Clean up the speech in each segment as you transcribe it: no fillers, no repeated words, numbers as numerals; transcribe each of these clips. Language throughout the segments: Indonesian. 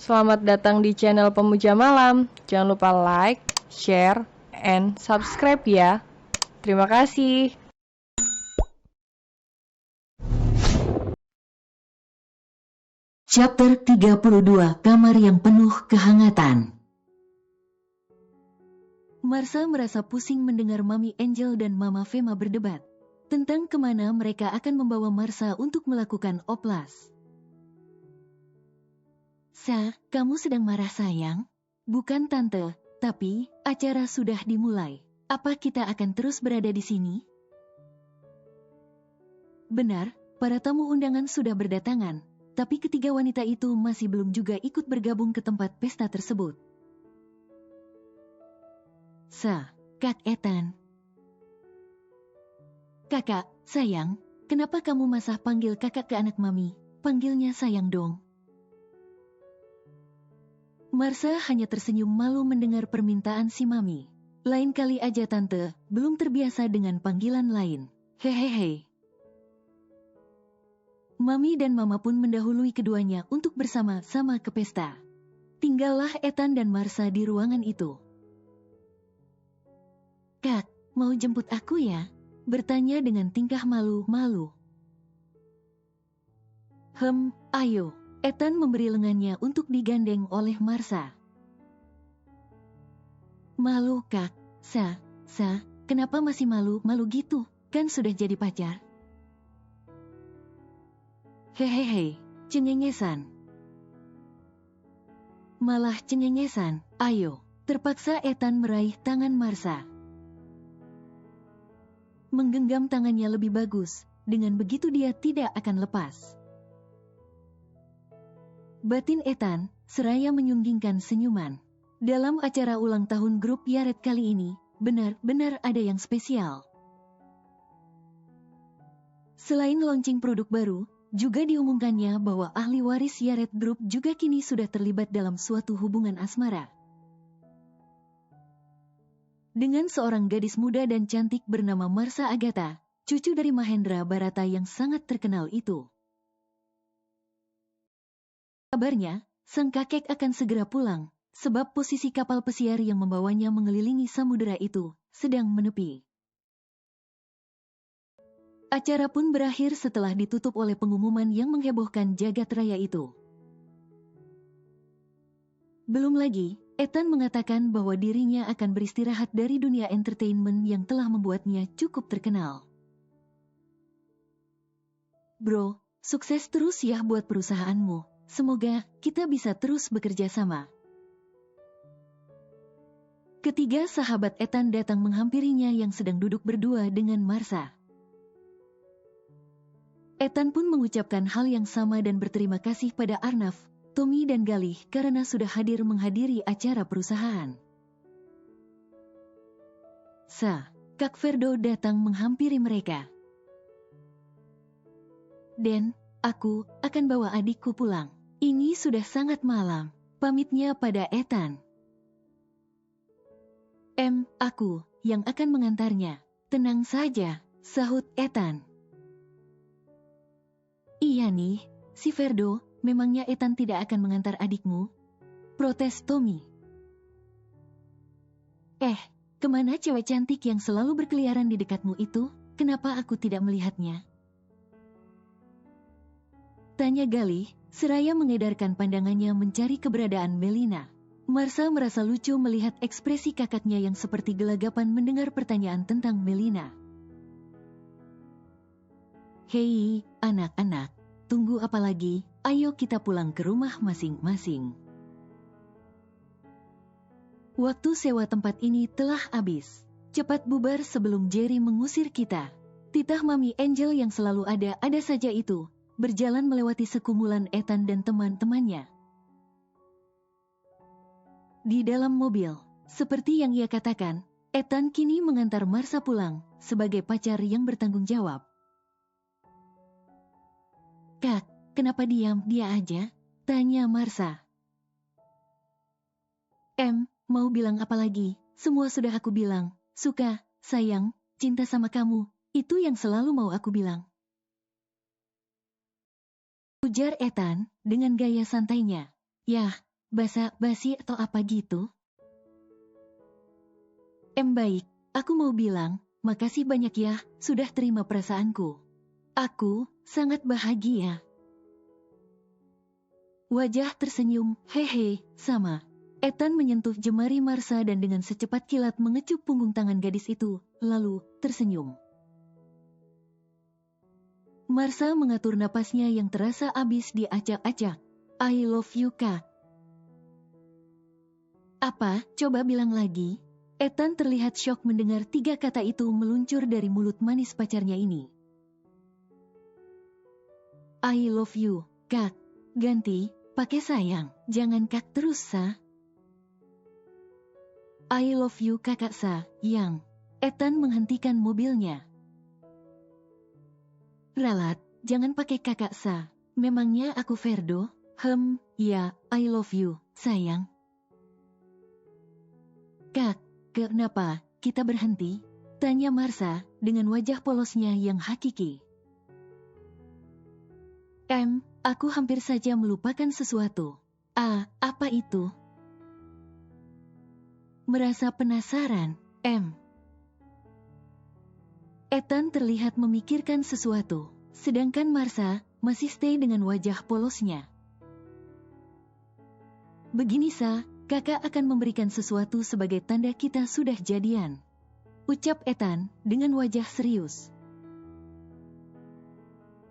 Selamat datang di channel Pemuja Malam. Jangan lupa like, share, and subscribe ya. Terima kasih. Chapter 32, Kamar yang Penuh Kehangatan. Marsa merasa pusing mendengar Mami Angel dan Mama Fema berdebat tentang kemana mereka akan membawa Marsa untuk melakukan oplas. Sa, kamu sedang marah sayang? Bukan tante, tapi acara sudah dimulai. Apa kita akan terus berada di sini? Benar, para tamu undangan sudah berdatangan, tapi ketiga wanita itu masih belum juga ikut bergabung ke tempat pesta tersebut. Sa, Kak Ethan. Kakak, sayang, kenapa kamu masih panggil kakak ke anak mami? Panggilnya sayang dong. Marsa hanya tersenyum malu mendengar permintaan si mami. Lain kali aja tante, belum terbiasa dengan panggilan lain. Hehehe. Mami dan mama pun mendahului keduanya untuk bersama-sama ke pesta. Tinggallah Ethan dan Marsa di ruangan itu. Kak, mau jemput aku ya? Bertanya dengan tingkah malu-malu. Ayo. Ethan memberi lengannya untuk digandeng oleh Marsa. Malu kak, Sa, kenapa masih malu gitu? Kan sudah jadi pacar. Hehehe, cengengesan. Malah cengengesan, ayo. Terpaksa Ethan meraih tangan Marsa. Menggenggam tangannya lebih bagus, dengan begitu dia tidak akan lepas. Batin Ethan seraya menyunggingkan senyuman. Dalam acara ulang tahun grup Yaret kali ini, benar-benar ada yang spesial. Selain launching produk baru, juga diumumkannya bahwa ahli waris Yaret Group juga kini sudah terlibat dalam suatu hubungan asmara dengan seorang gadis muda dan cantik bernama Marsa Agatha, cucu dari Mahendra Barata yang sangat terkenal itu. Kabarnya, sang kakek akan segera pulang, sebab posisi kapal pesiar yang membawanya mengelilingi samudera itu sedang menepi. Acara pun berakhir setelah ditutup oleh pengumuman yang menghebohkan jagat raya itu. Belum lagi, Ethan mengatakan bahwa dirinya akan beristirahat dari dunia entertainment yang telah membuatnya cukup terkenal. Bro, sukses terus ya buat perusahaanmu. Semoga kita bisa terus bekerja sama. Ketiga sahabat Ethan datang menghampirinya yang sedang duduk berdua dengan Marsa. Ethan pun mengucapkan hal yang sama dan berterima kasih pada Arnav, Tommy dan Galih karena sudah hadir menghadiri acara perusahaan. Sa, Kak Ferdo datang menghampiri mereka. Den, aku akan bawa adikku pulang. Ini sudah sangat malam, pamitnya pada Ethan. Aku yang akan mengantarnya. Tenang saja, sahut Ethan. Iya nih, si Ferdo, memangnya Ethan tidak akan mengantar adikmu? Protes Tommy. Kemana cewek cantik yang selalu berkeliaran di dekatmu itu? Kenapa aku tidak melihatnya? Tanya Galih, seraya mengedarkan pandangannya mencari keberadaan Melina. Marsa merasa lucu melihat ekspresi kakaknya yang seperti gelagapan mendengar pertanyaan tentang Melina. Hei, anak-anak, tunggu apa lagi? Ayo kita pulang ke rumah masing-masing. Waktu sewa tempat ini telah habis. Cepat bubar sebelum Jerry mengusir kita. Titah Mami Angel yang selalu ada saja itu, berjalan melewati sekumpulan Ethan dan teman-temannya. Di dalam mobil, seperti yang ia katakan, Ethan kini mengantar Marsa pulang, sebagai pacar yang bertanggung jawab. Kak, kenapa diam dia aja? Tanya Marsa. Mau bilang apa lagi? Semua sudah aku bilang. Suka, sayang, cinta sama kamu. Itu yang selalu mau aku bilang. Ujar Ethan dengan gaya santainya. Yah, basa-basi atau apa gitu? Baik, aku mau bilang, makasih banyak ya, sudah terima perasaanku. Aku sangat bahagia. Wajah tersenyum, hehe, sama. Ethan menyentuh jemari Marsa dan dengan secepat kilat mengecup punggung tangan gadis itu, lalu tersenyum. Marsa mengatur napasnya yang terasa abis diacak-acak. I love you, Kak. Apa? Coba bilang lagi. Ethan terlihat syok mendengar 3 kata itu meluncur dari mulut manis pacarnya ini. I love you, Kak. Ganti, pakai sayang. Jangan Kak terus, Sa. I love you, Kakak Sa, yang. Ethan menghentikan mobilnya. Ralat, jangan pakai Kakak Sa. Memangnya aku Ferdo? Ya, I love you, sayang. Kak, kenapa kita berhenti? Tanya Marsa dengan wajah polosnya yang hakiki. Aku hampir saja melupakan sesuatu. Apa itu? Merasa penasaran, Ethan terlihat memikirkan sesuatu, sedangkan Marsa masih stay dengan wajah polosnya. Begini Sa, kakak akan memberikan sesuatu sebagai tanda kita sudah jadian. Ucap Ethan dengan wajah serius.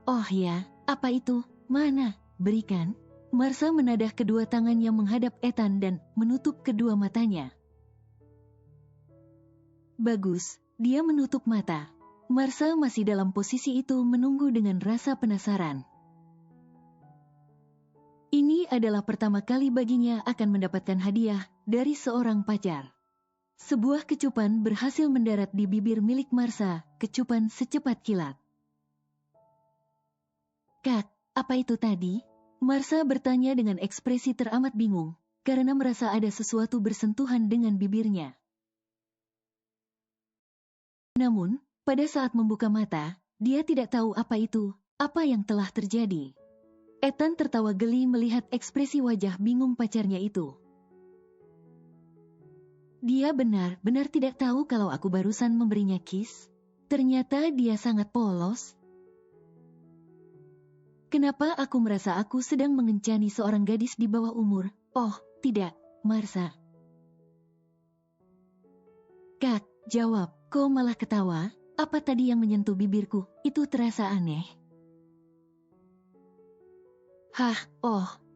Oh ya, apa itu? Mana? Berikan. Marsa menadah kedua tangannya menghadap Ethan dan menutup kedua matanya. Bagus, dia menutup mata. Marsa masih dalam posisi itu menunggu dengan rasa penasaran. Ini adalah pertama kali baginya akan mendapatkan hadiah dari seorang pacar. Sebuah kecupan berhasil mendarat di bibir milik Marsa, kecupan secepat kilat. Kak, apa itu tadi? Marsa bertanya dengan ekspresi teramat bingung, karena merasa ada sesuatu bersentuhan dengan bibirnya. Namun, pada saat membuka mata, dia tidak tahu apa yang telah terjadi. Ethan tertawa geli melihat ekspresi wajah bingung pacarnya itu. Dia benar-benar tidak tahu kalau aku barusan memberinya kiss. Ternyata dia sangat polos. Kenapa aku merasa aku sedang mengencani seorang gadis di bawah umur? Oh, tidak, Marsa. Kak, jawab, kau malah ketawa? Apa tadi yang menyentuh bibirku? Itu terasa aneh.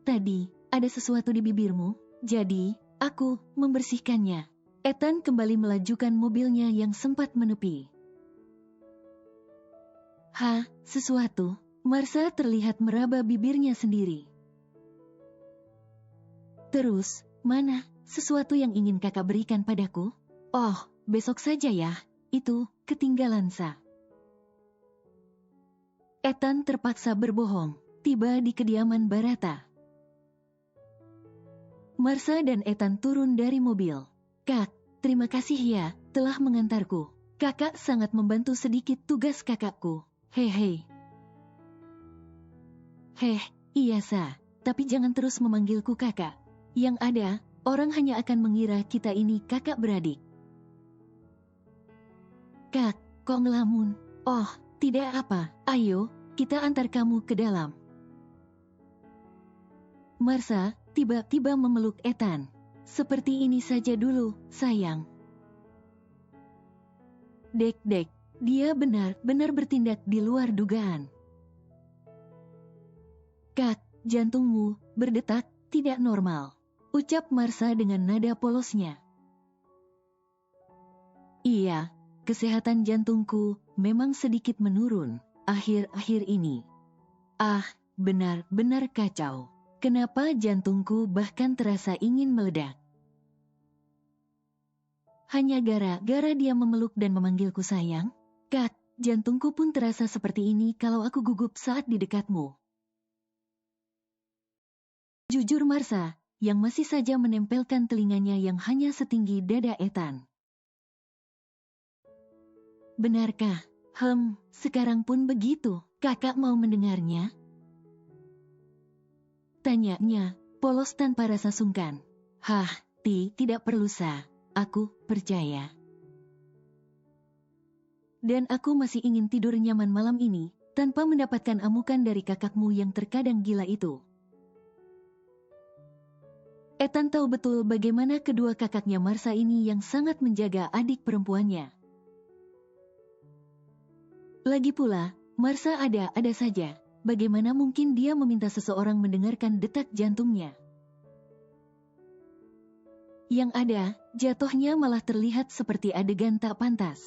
Tadi, ada sesuatu di bibirmu? Jadi, aku membersihkannya. Ethan kembali melajukan mobilnya yang sempat menepi. Sesuatu? Marsa terlihat meraba bibirnya sendiri. Terus, mana sesuatu yang ingin kakak berikan padaku? Oh, besok saja ya, itu ketinggalan Sa. Ethan terpaksa berbohong, tiba di kediaman Barata. Marsa dan Ethan turun dari mobil. Kak, terima kasih ya, telah mengantarku. Kakak sangat membantu sedikit tugas kakakku. Iya Sa, tapi jangan terus memanggilku kakak. Yang ada, orang hanya akan mengira kita ini kakak beradik. Kak, kok ngelamun? Oh, tidak apa, ayo, kita antar kamu ke dalam. Marsa tiba-tiba memeluk Ethan. Seperti ini saja dulu, sayang. Dek, dia benar-benar bertindak di luar dugaan. Kak, jantungmu berdetak tidak normal, ucap Marsa dengan nada polosnya. Iya, kesehatan jantungku memang sedikit menurun akhir-akhir ini. Benar-benar kacau. Kenapa jantungku bahkan terasa ingin meledak? Hanya gara-gara dia memeluk dan memanggilku sayang? Kak, jantungku pun terasa seperti ini kalau aku gugup saat di dekatmu. Jujur Marsa, yang masih saja menempelkan telinganya yang hanya setinggi dada Ethan. Benarkah? Sekarang pun begitu. Kakak mau mendengarnya? Tanyanya, polos tanpa rasa sungkan. Hah, tidak perlu Sa. Aku percaya. Dan aku masih ingin tidur nyaman malam ini, tanpa mendapatkan amukan dari kakakmu yang terkadang gila itu. Ethan tahu betul bagaimana kedua kakaknya Marsha ini yang sangat menjaga adik perempuannya. Lagi pula, Marsha ada saja. Bagaimana mungkin dia meminta seseorang mendengarkan detak jantungnya? Yang ada, jatuhnya malah terlihat seperti adegan tak pantas.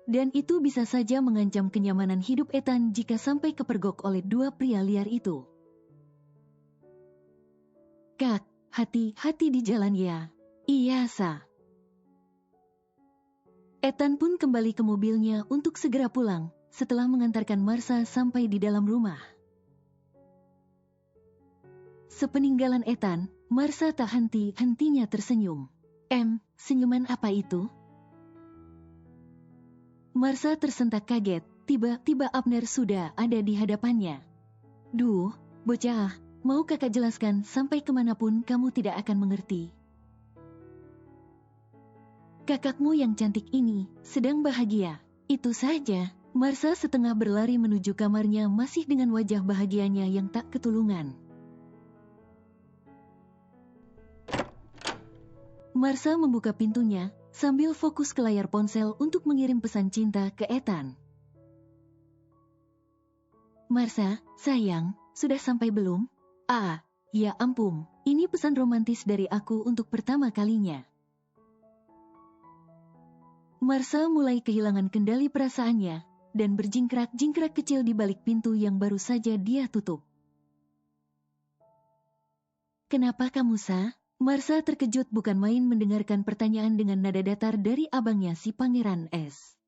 Dan itu bisa saja mengancam kenyamanan hidup Ethan jika sampai kepergok oleh dua pria liar itu. Kak, hati-hati di jalan ya. Iya, Sa. Ethan pun kembali ke mobilnya untuk segera pulang, setelah mengantarkan Marsha sampai di dalam rumah. Sepeninggalan Ethan, Marsha tak henti-hentinya tersenyum. Senyuman apa itu? Marsha tersentak kaget, tiba-tiba Abner sudah ada di hadapannya. Duh, bocah, mau kakak jelaskan sampai kemanapun kamu tidak akan mengerti. Kakakmu yang cantik ini sedang bahagia, itu saja. Marsha setengah berlari menuju kamarnya masih dengan wajah bahagianya yang tak ketulungan. Marsha membuka pintunya, sambil fokus ke layar ponsel untuk mengirim pesan cinta ke Ethan. Marsha, sayang, sudah sampai belum? Ya ampun, ini pesan romantis dari aku untuk pertama kalinya. Marsha mulai kehilangan kendali perasaannya, dan berjingkrak-jingkrak kecil di balik pintu yang baru saja dia tutup. Kenapa kamu, Sa? Marsha terkejut bukan main mendengarkan pertanyaan dengan nada datar dari abangnya si Pangeran S.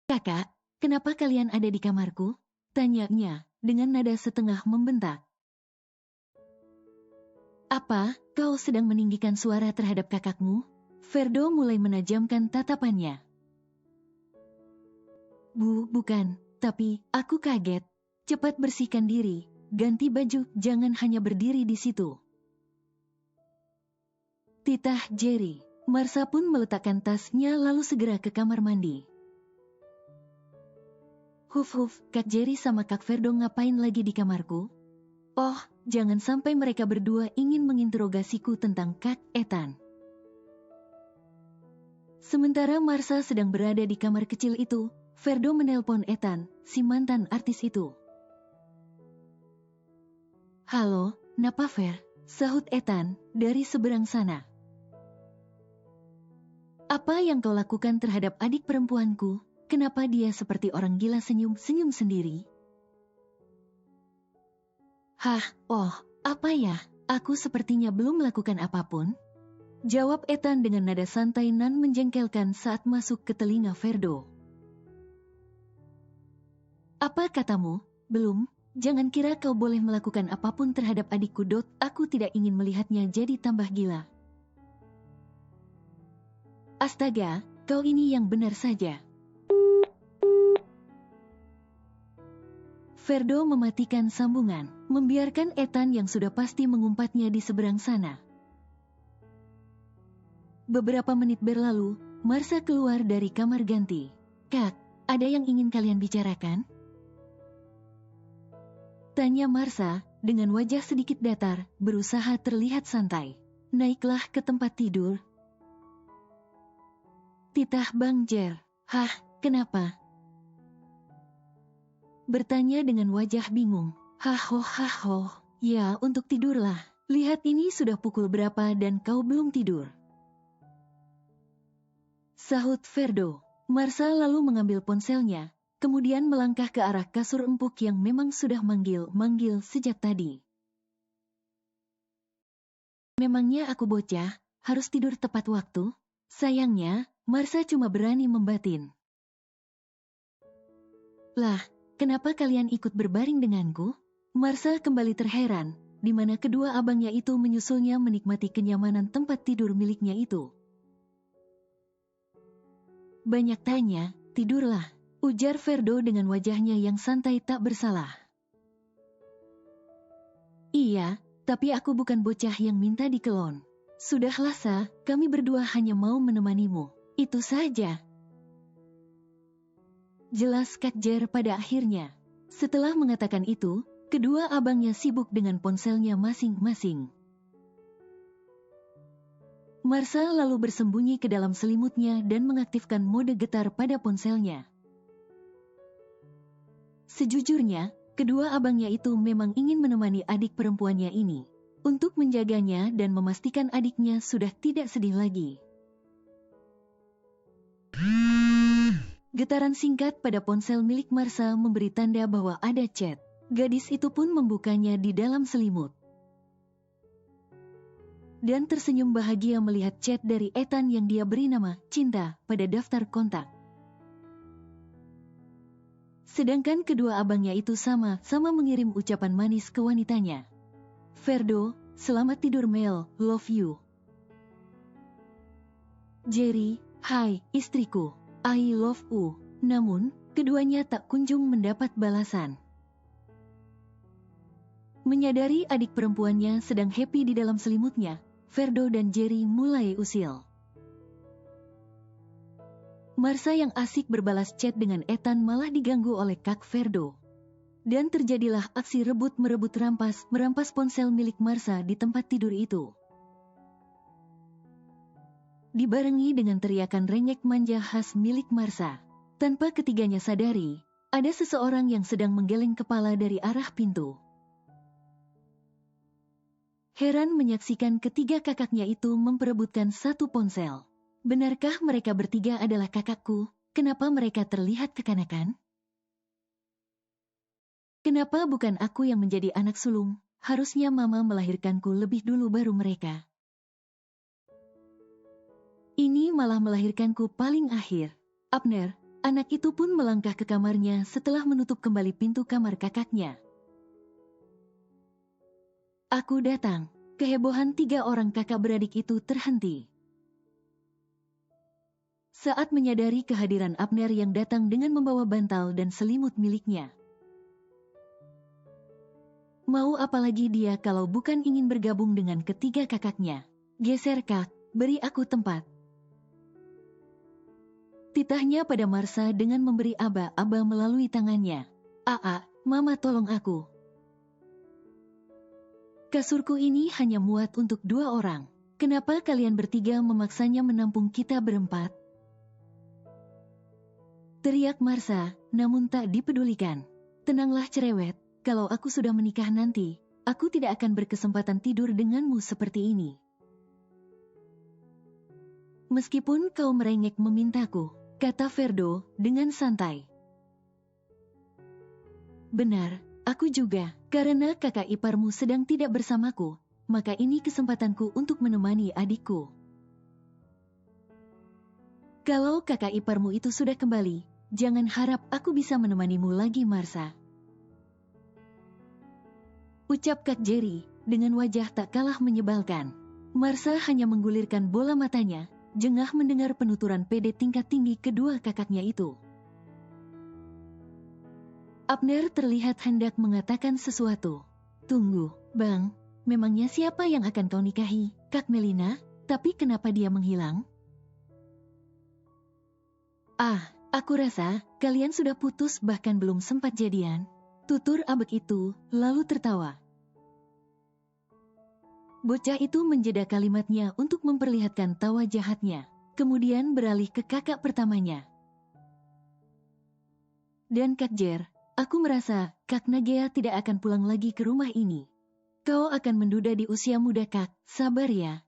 Kakak, kenapa kalian ada di kamarku? Tanyanya, dengan nada setengah membentak. Apa, kau sedang meninggikan suara terhadap kakakmu? Ferdo mulai menajamkan tatapannya. Bukan, tapi aku kaget. Cepat bersihkan diri. Ganti baju, jangan hanya berdiri di situ. Titah Jerry. Marsha pun meletakkan tasnya lalu segera ke kamar mandi. Huf, Kak Jerry sama Kak Ferdo ngapain lagi di kamarku? Oh, jangan sampai mereka berdua ingin menginterogasiku tentang Kak Ethan. Sementara Marsha sedang berada di kamar kecil itu, Ferdo menelpon Ethan, si mantan artis itu. Halo, napa Fer? Sahut Ethan, dari seberang sana. Apa yang kau lakukan terhadap adik perempuanku? Kenapa dia seperti orang gila senyum-senyum sendiri? Apa ya? Aku sepertinya belum melakukan apapun. Jawab Ethan dengan nada santai nan menjengkelkan saat masuk ke telinga Ferdo. Apa katamu? Belum? Jangan kira kau boleh melakukan apapun terhadap adikku. Aku tidak ingin melihatnya jadi tambah gila. Astaga, kau ini yang benar saja. Ferdo mematikan sambungan, membiarkan Ethan yang sudah pasti mengumpatnya di seberang sana. Beberapa menit berlalu, Marsha keluar dari kamar ganti. Kak, ada yang ingin kalian bicarakan? Tanya Marsha, dengan wajah sedikit datar, berusaha terlihat santai. Naiklah ke tempat tidur. Titah Bang Jer. Kenapa? Bertanya dengan wajah bingung. Ya, untuk tidurlah. Lihat ini sudah pukul berapa dan kau belum tidur. Sahut Ferdo. Marsha lalu mengambil ponselnya, kemudian melangkah ke arah kasur empuk yang memang sudah manggil sejak tadi. Memangnya aku bocah, harus tidur tepat waktu? Sayangnya, Marsha cuma berani membatin. Lah, kenapa kalian ikut berbaring denganku? Marsha kembali terheran, di mana kedua abangnya itu menyusulnya menikmati kenyamanan tempat tidur miliknya itu. Banyak tanya, tidurlah, ujar Ferdo dengan wajahnya yang santai tak bersalah. Iya, tapi aku bukan bocah yang minta dikelon. Sudahlah Sa, kami berdua hanya mau menemanimu. Itu saja. Jelas Kak Jer pada akhirnya. Setelah mengatakan itu, kedua abangnya sibuk dengan ponselnya masing-masing. Marsa lalu bersembunyi ke dalam selimutnya dan mengaktifkan mode getar pada ponselnya. Sejujurnya, kedua abangnya itu memang ingin menemani adik perempuannya ini, untuk menjaganya dan memastikan adiknya sudah tidak sedih lagi. Getaran singkat pada ponsel milik Marsa memberi tanda bahwa ada chat. Gadis itu pun membukanya di dalam selimut. Dan tersenyum bahagia melihat chat dari Ethan yang dia beri nama Cinta pada daftar kontak. Sedangkan kedua abangnya itu sama-sama mengirim ucapan manis ke wanitanya. Ferdo, selamat tidur Mel, love you. Jerry, hai, istriku, I love you. Namun, keduanya tak kunjung mendapat balasan. Menyadari adik perempuannya sedang happy di dalam selimutnya, Ferdo dan Jerry mulai usil. Marsa yang asik berbalas chat dengan Ethan malah diganggu oleh Kak Ferdo. Dan terjadilah aksi rebut-merebut merampas ponsel milik Marsa di tempat tidur itu. Dibarengi dengan teriakan rengek manja khas milik Marsa. Tanpa ketiganya sadari, ada seseorang yang sedang menggeleng kepala dari arah pintu. Heran menyaksikan ketiga kakaknya itu memperebutkan satu ponsel. Benarkah mereka bertiga adalah kakakku? Kenapa mereka terlihat kekanakan? Kenapa bukan aku yang menjadi anak sulung? Harusnya mama melahirkanku lebih dulu baru mereka. Ini malah melahirkanku paling akhir. Abner, anak itu pun melangkah ke kamarnya setelah menutup kembali pintu kamar kakaknya. Aku datang. Kehebohan tiga orang kakak beradik itu terhenti. Saat menyadari kehadiran Abner yang datang dengan membawa bantal dan selimut miliknya. Mau apalagi dia kalau bukan ingin bergabung dengan ketiga kakaknya. Geser Kak, beri aku tempat. Titahnya pada Marsa dengan memberi aba-aba melalui tangannya. Mama tolong aku. Kasurku ini hanya muat untuk 2 orang. Kenapa kalian bertiga memaksanya menampung kita berempat? Teriak Marsa, namun tak dipedulikan. Tenanglah cerewet. Kalau aku sudah menikah nanti, aku tidak akan berkesempatan tidur denganmu seperti ini. Meskipun kau merengek memintaku, kata Ferdo dengan santai. Benar, aku juga, karena kakak iparmu sedang tidak bersamaku, maka ini kesempatanku untuk menemani adikku. Kalau kakak iparmu itu sudah kembali, jangan harap aku bisa menemanimu lagi Marsa. Ucap Kak Jerry, dengan wajah tak kalah menyebalkan. Marsa hanya menggulirkan bola matanya, jengah mendengar penuturan pede tingkat tinggi kedua kakaknya itu. Abner terlihat hendak mengatakan sesuatu. Tunggu, Bang, memangnya siapa yang akan kau nikahi, Kak Melina? Tapi kenapa dia menghilang? Aku rasa kalian sudah putus bahkan belum sempat jadian. Tutur abek itu, lalu tertawa. Bocah itu menjeda kalimatnya untuk memperlihatkan tawa jahatnya, kemudian beralih ke kakak pertamanya. Dan Kak Jer, aku merasa Kak Nagea tidak akan pulang lagi ke rumah ini. Kau akan menduda di usia muda Kak, sabar ya.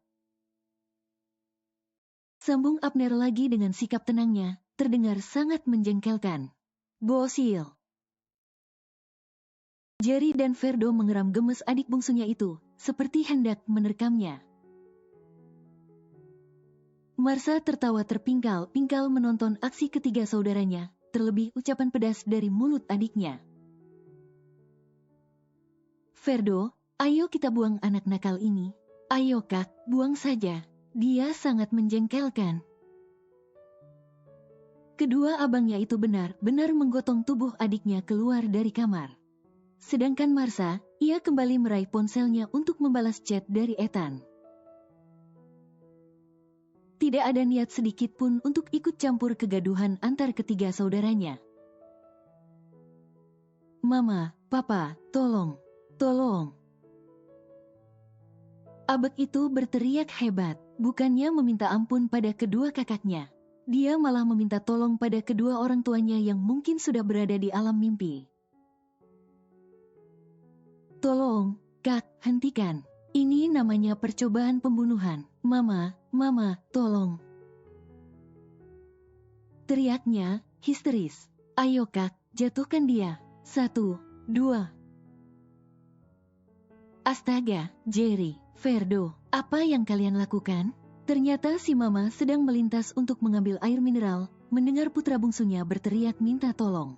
Sambung Abner lagi dengan sikap tenangnya, terdengar sangat menjengkelkan. Bosil. Jerry dan Ferdo mengeram gemes adik bungsunya itu, seperti hendak menerkamnya. Marsa tertawa terpingkal-pingkal menonton aksi ketiga saudaranya, terlebih ucapan pedas dari mulut adiknya. Ferdo, ayo kita buang anak nakal ini. Ayo Kak, buang saja. Dia sangat menjengkelkan. Kedua abangnya itu benar-benar menggotong tubuh adiknya keluar dari kamar. Sedangkan Marsa, Ia kembali meraih ponselnya untuk membalas chat dari Ethan. Tidak ada niat sedikit pun untuk ikut campur kegaduhan antar ketiga saudaranya. Mama, Papa, tolong, tolong. Abek itu berteriak hebat, bukannya meminta ampun pada kedua kakaknya. Dia malah meminta tolong pada kedua orang tuanya yang mungkin sudah berada di alam mimpi. Tolong, Kak, hentikan. Ini namanya percobaan pembunuhan. Mama, tolong. Teriaknya, histeris. Ayo Kak, jatuhkan dia. 1, 2. Astaga, Jerry, Ferdo, apa yang kalian lakukan? Ternyata si Mama sedang melintas untuk mengambil air mineral, mendengar putra bungsunya berteriak minta tolong.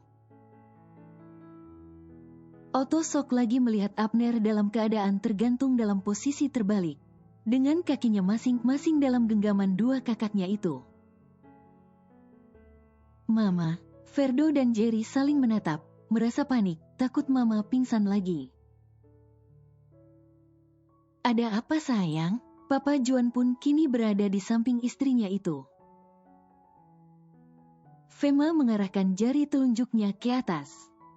Otto sok lagi melihat Abner dalam keadaan tergantung dalam posisi terbalik, dengan kakinya masing-masing dalam genggaman dua kakaknya itu. Mama, Ferdo dan Jerry saling menatap, merasa panik, takut Mama pingsan lagi. Ada apa sayang? Papa Juan pun kini berada di samping istrinya itu. Fema mengarahkan jari telunjuknya ke atas.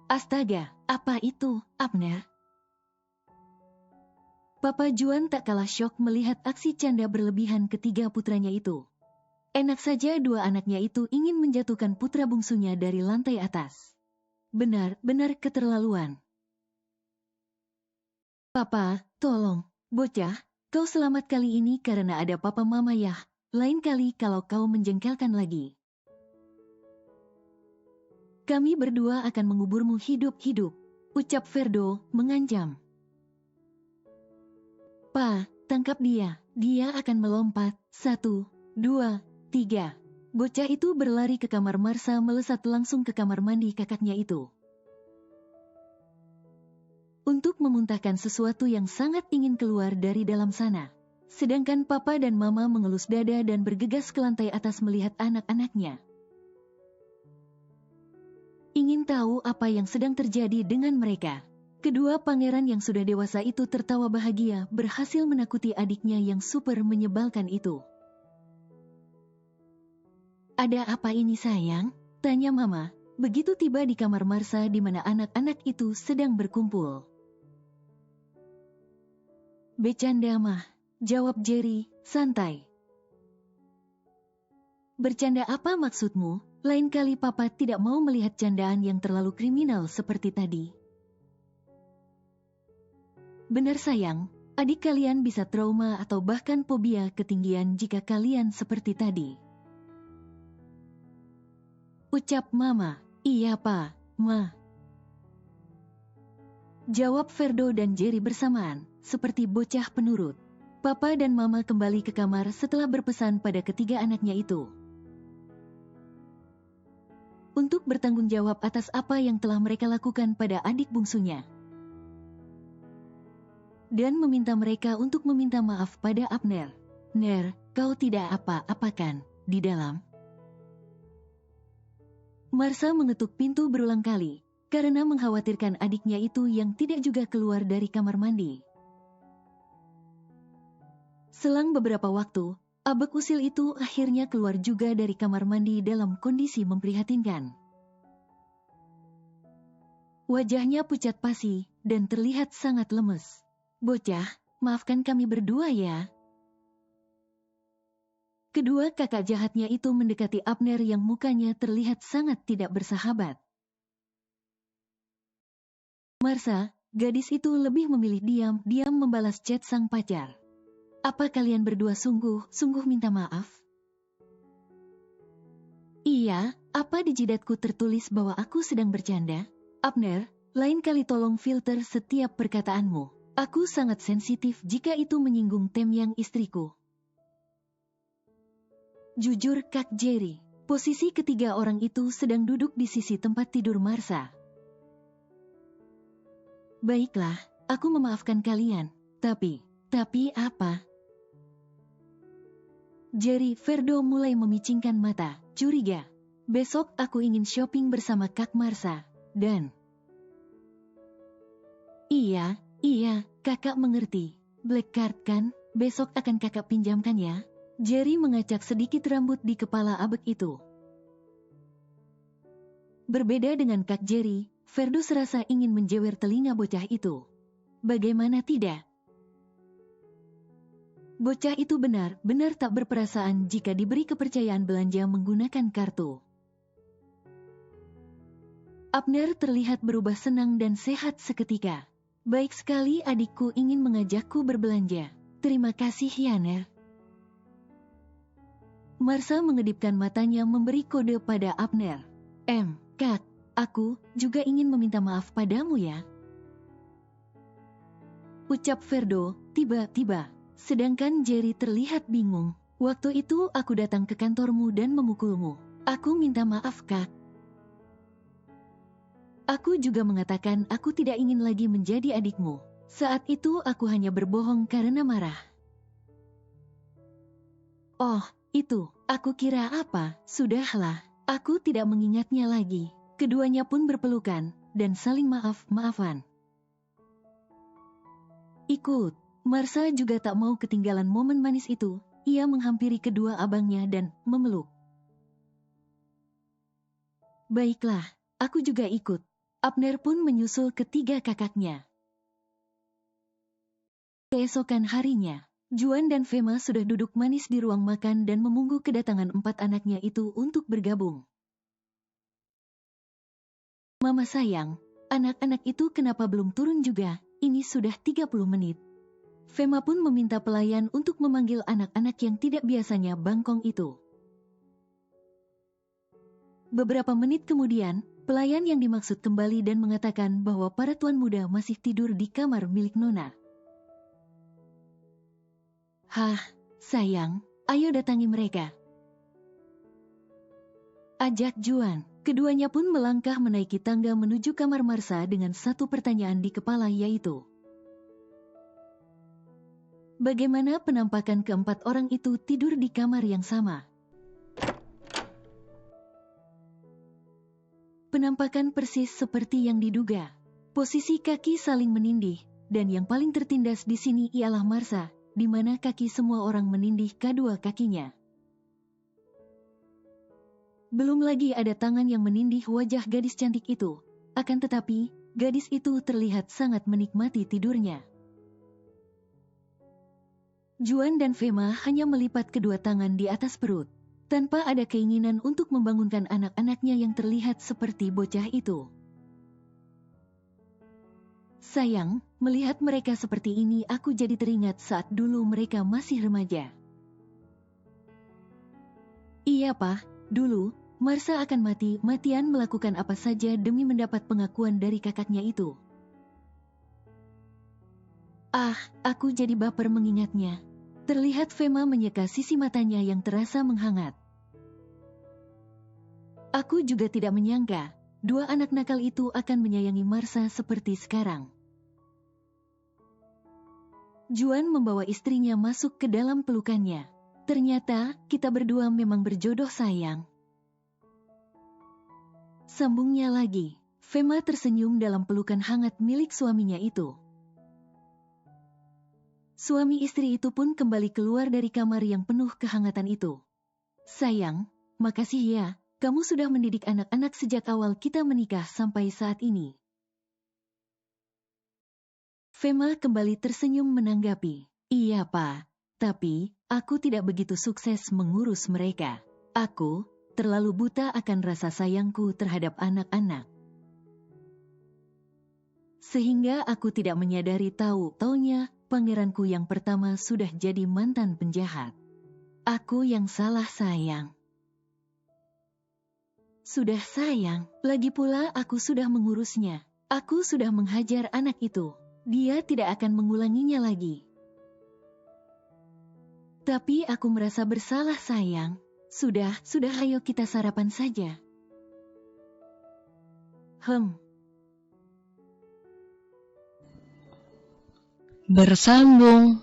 Astaga, apa itu, Abner? Papa Juan tak kalah syok melihat aksi canda berlebihan ketiga putranya itu. Enak saja dua anaknya itu ingin menjatuhkan putra bungsunya dari lantai atas. Benar-benar keterlaluan. Papa, tolong, bocah, kau selamat kali ini karena ada papa mama ya, lain kali kalau kau menjengkelkan lagi. Kami berdua akan menguburmu hidup-hidup, ucap Ferdo, mengancam. Pa, tangkap dia, dia akan melompat. 1, 2, 3. Bocah itu berlari ke kamar Marsa melesat langsung ke kamar mandi kakaknya itu. Untuk memuntahkan sesuatu yang sangat ingin keluar dari dalam sana. Sedangkan Papa dan Mama mengelus dada dan bergegas ke lantai atas melihat anak-anaknya. Ingin tahu apa yang sedang terjadi dengan mereka. Kedua pangeran yang sudah dewasa itu tertawa bahagia berhasil menakuti adiknya yang super menyebalkan itu. Ada apa ini sayang? Tanya Mama, begitu tiba di kamar Marsa di mana anak-anak itu sedang berkumpul. Bercanda mah, jawab Jerry, santai. Bercanda apa maksudmu? Lain kali Papa tidak mau melihat candaan yang terlalu kriminal seperti tadi. Benar sayang, adik kalian bisa trauma atau bahkan fobia ketinggian jika kalian seperti tadi. Ucap Mama, iya Pa, Ma. Jawab Ferdo dan Jerry bersamaan, seperti bocah penurut. Papa dan Mama kembali ke kamar setelah berpesan pada ketiga anaknya itu. Untuk bertanggung jawab atas apa yang telah mereka lakukan pada adik bungsunya. Dan meminta mereka untuk meminta maaf pada Abner. Ner, kau tidak apa-apakan di dalam? Marsa mengetuk pintu berulang kali, karena mengkhawatirkan adiknya itu yang tidak juga keluar dari kamar mandi. Selang beberapa waktu, abek usil itu akhirnya keluar juga dari kamar mandi dalam kondisi memprihatinkan. Wajahnya pucat pasi dan terlihat sangat lemes. Bocah, maafkan kami berdua ya. Kedua kakak jahatnya itu mendekati Abner yang mukanya terlihat sangat tidak bersahabat. Marsa, gadis itu lebih memilih diam-diam membalas chat sang pacar. Apa kalian berdua sungguh minta maaf? Iya, apa di jidatku tertulis bahwa aku sedang bercanda? Abner, lain kali tolong filter setiap perkataanmu. Aku sangat sensitif jika itu menyinggung Temyang istriku. Jujur Kak Jerry, posisi ketiga orang itu sedang duduk di sisi tempat tidur Marsa. Baiklah, aku memaafkan kalian, tapi apa? Jerry Ferdo mulai memicingkan mata, curiga. Besok aku ingin shopping bersama Kak Marsa, dan... Iya, Iya, kakak mengerti. Black card kan? Besok akan kakak pinjamkan ya. Jerry mengacak sedikit rambut di kepala Abek itu. Berbeda dengan Kak Jerry, Ferdo serasa ingin menjewer telinga bocah itu. Bagaimana tidak? Bocah itu benar-benar tak berperasaan jika diberi kepercayaan belanja menggunakan kartu. Abner terlihat berubah senang dan sehat seketika. Baik sekali adikku ingin mengajakku berbelanja. Terima kasih Yaner. Marsa mengedipkan matanya memberi kode pada Abner. Kak, aku juga ingin meminta maaf padamu ya. Ucap Ferdo, tiba-tiba. Sedangkan Jerry terlihat bingung. Waktu itu aku datang ke kantormu dan memukulmu. Aku minta maaf Kak. Aku juga mengatakan aku tidak ingin lagi menjadi adikmu. Saat itu aku hanya berbohong karena marah. Oh, itu, aku kira apa, sudahlah. Aku tidak mengingatnya lagi. Keduanya pun berpelukan, dan saling maaf-maafan. Ikut, Marsa juga tak mau ketinggalan momen manis itu. Ia menghampiri kedua abangnya dan memeluk. Baiklah, aku juga ikut. Abner pun menyusul ketiga kakaknya. Keesokan harinya, Juan dan Fema sudah duduk manis di ruang makan dan menunggu kedatangan 4 anaknya itu untuk bergabung. Mama sayang, anak-anak itu kenapa belum turun juga? Ini sudah 30 menit. Fema pun meminta pelayan untuk memanggil anak-anak yang tidak biasanya bangkong itu. Beberapa menit kemudian, pelayan yang dimaksud kembali dan mengatakan bahwa para tuan muda masih tidur di kamar milik Nona. Hah, sayang, ayo datangi mereka. Ajak Juan. Keduanya pun melangkah menaiki tangga menuju kamar Marsa dengan satu pertanyaan di kepala yaitu, bagaimana penampakan keempat orang itu tidur di kamar yang sama? Penampakan persis seperti yang diduga. Posisi kaki saling menindih, dan yang paling tertindas di sini ialah Marsa, di mana kaki semua orang menindih kedua kakinya. Belum lagi ada tangan yang menindih wajah gadis cantik itu. Akan tetapi, gadis itu terlihat sangat menikmati tidurnya. Juan dan Fema hanya melipat kedua tangan di atas perut, tanpa ada keinginan untuk membangunkan anak-anaknya yang terlihat seperti bocah itu. Sayang, melihat mereka seperti ini aku jadi teringat saat dulu mereka masih remaja. Iya Pak, dulu, Marsa akan mati-matian melakukan apa saja demi mendapat pengakuan dari kakaknya itu. Aku jadi baper mengingatnya. Terlihat Fema menyeka sisi matanya yang terasa menghangat. Aku juga tidak menyangka, dua anak nakal itu akan menyayangi Marsa seperti sekarang. Juan membawa istrinya masuk ke dalam pelukannya. Ternyata, kita berdua memang berjodoh sayang. Sambungnya lagi, Fema tersenyum dalam pelukan hangat milik suaminya itu. Suami istri itu pun kembali keluar dari kamar yang penuh kehangatan itu. Sayang, makasih ya, kamu sudah mendidik anak-anak sejak awal kita menikah sampai saat ini. Fema kembali tersenyum menanggapi, iya Pak, tapi aku tidak begitu sukses mengurus mereka. Aku terlalu buta akan rasa sayangku terhadap anak-anak. Sehingga aku tidak menyadari taunya pangeranku yang pertama sudah jadi mantan penjahat. Aku yang salah sayang. Sudah sayang, lagi pula aku sudah mengurusnya. Aku sudah menghajar anak itu. Dia tidak akan mengulanginya lagi. Tapi aku merasa bersalah sayang. Sudah ayo kita sarapan saja. Bersambung.